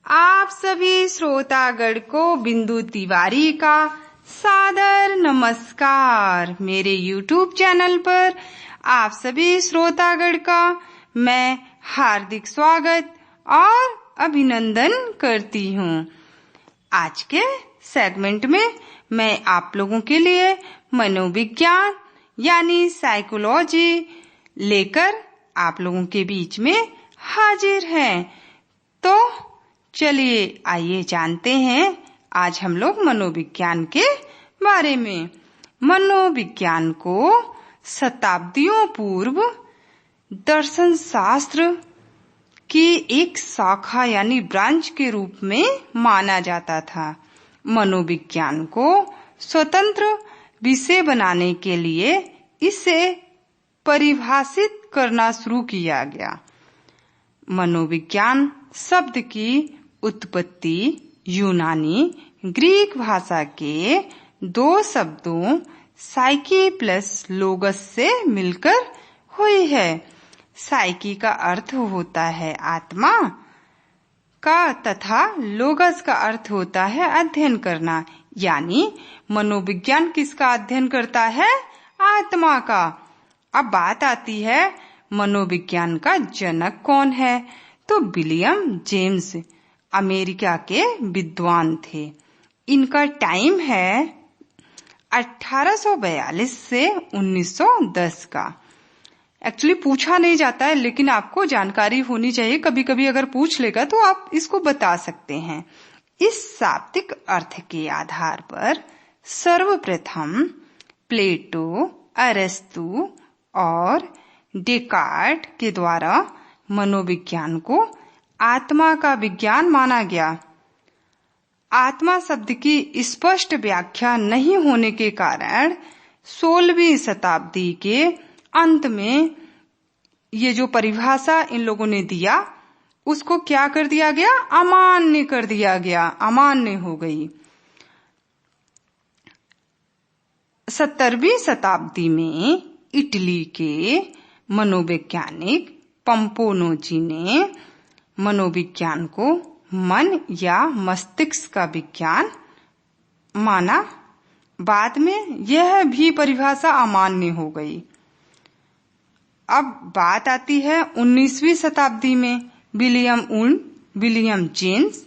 आप सभी श्रोतागण को बिंदु तिवारी का सादर नमस्कार। मेरे YouTube चैनल पर आप सभी श्रोतागण का मैं हार्दिक स्वागत और अभिनंदन करती हूँ। आज के सेगमेंट में मैं आप लोगों के लिए मनोविज्ञान यानी साइकोलॉजी लेकर आप लोगों के बीच में हाजिर हैं। तो चलिए आइए जानते हैं आज हम लोग मनोविज्ञान के बारे में। मनोविज्ञान को शताब्दियों पूर्व दर्शन शास्त्र की एक शाखा यानी ब्रांच के रूप में माना जाता था। मनोविज्ञान को स्वतंत्र विषय बनाने के लिए इसे परिभाषित करना शुरू किया गया। मनोविज्ञान शब्द की उत्पत्ति यूनानी ग्रीक भाषा के दो शब्दों साइकी प्लस लोगस से मिलकर हुई है। साइकी का अर्थ होता है आत्मा का तथा लोगस का अर्थ होता है अध्ययन करना, यानी मनोविज्ञान किसका अध्ययन करता है? आत्मा का। अब बात आती है मनोविज्ञान का जनक कौन है? तो विलियम जेम्स अमेरिका के विद्वान थे। इनका टाइम है 1842 से 1910 का। एक्चुअली पूछा नहीं जाता है, लेकिन आपको जानकारी होनी चाहिए। कभी कभी अगर पूछ लेगा तो आप इसको बता सकते हैं। इस शाब्दिक अर्थ के आधार पर सर्वप्रथम प्लेटो, अरिस्टो और डेकार्ट के द्वारा मनोविज्ञान को आत्मा का विज्ञान माना गया। आत्मा शब्द की स्पष्ट व्याख्या नहीं होने के कारण 16वीं शताब्दी के अंत में ये जो परिभाषा इन लोगों ने दिया उसको क्या कर दिया गया? अमान्य कर दिया गया, अमान्य हो गई। 17वीं शताब्दी में इटली के मनोवैज्ञानिक पंपोनोजी ने मनोविज्ञान को मन या मस्तिष्क का विज्ञान माना। बाद में यह भी परिभाषा अमान्य हो गई। अब बात आती है 19वीं शताब्दी में विलियम जेम्स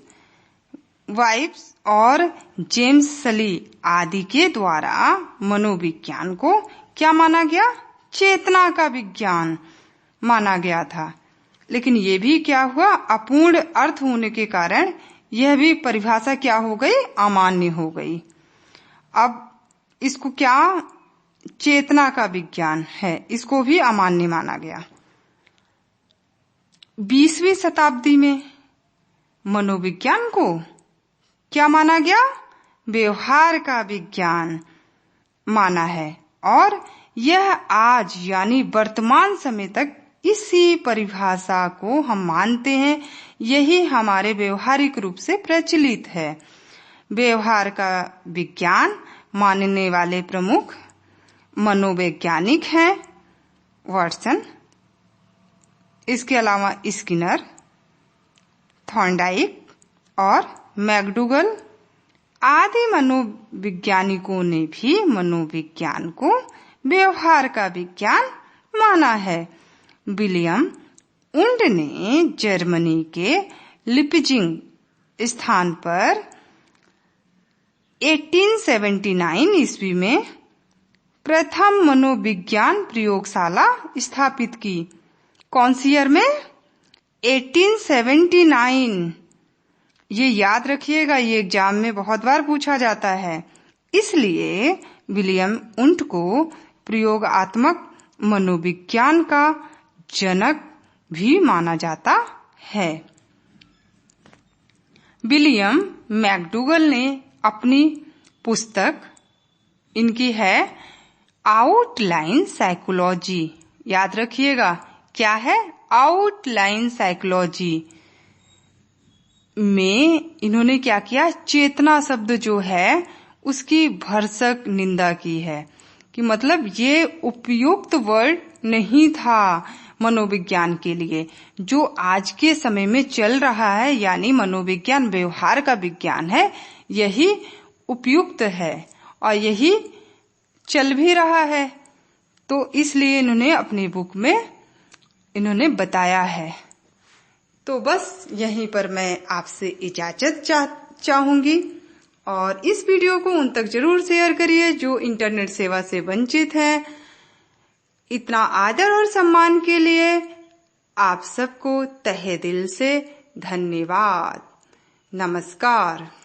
वाइब्स और जेम्स सली आदि के द्वारा मनोविज्ञान को क्या माना गया? चेतना का विज्ञान माना गया था। लेकिन ये भी क्या हुआ? अपूर्ण अर्थ होने के कारण यह भी परिभाषा क्या हो गई? अमान्य हो गई। अब इसको क्या? चेतना का विज्ञान है, इसको भी अमान्य माना गया। 20वीं शताब्दी में मनोविज्ञान को क्या माना गया? व्यवहार का विज्ञान माना है और यह आज यानी वर्तमान समय तक इसी परिभाषा को हम मानते हैं। यही हमारे व्यवहारिक रूप से प्रचलित है। व्यवहार का विज्ञान मानने वाले प्रमुख मनोवैज्ञानिक हैं वाटसन, इसके अलावा स्किनर, थॉर्नडाइक और मैकडूगल आदि मनोवैज्ञानिकों ने भी मनोविज्ञान को व्यवहार का विज्ञान माना है। विलियम उंड ने जर्मनी के लिपजिंग स्थान पर 1879 ईस्वी में प्रथम मनोविज्ञान प्रयोगशाला स्थापित की। कौन सी ईयर में? 1879। ये याद रखिएगा, ये एग्जाम में बहुत बार पूछा जाता है। इसलिए विलियम उंड को प्रयोगात्मक मनोविज्ञान का जनक भी माना जाता है। विलियम मैकडूगल ने अपनी पुस्तक, इनकी है आउटलाइन साइकोलॉजी, याद रखिएगा क्या है? आउटलाइन साइकोलॉजी में इन्होंने क्या किया? चेतना शब्द जो है उसकी भरसक निंदा की है कि मतलब ये उपयुक्त वर्ड नहीं था। मनोविज्ञान के लिए, जो आज के समय में चल रहा है, यानी मनोविज्ञान व्यवहार का विज्ञान है, यही उपयुक्त है और यही चल भी रहा है। तो इसलिए इन्होंने अपनी बुक में इन्होंने बताया है। तो बस यहीं पर मैं आपसे इजाजत चाहूंगी और इस वीडियो को उन तक जरूर शेयर करिए जो इंटरनेट सेवा से वंचित हैं। इतना आदर और सम्मान के लिए आप सबको तहे दिल से धन्यवाद। नमस्कार।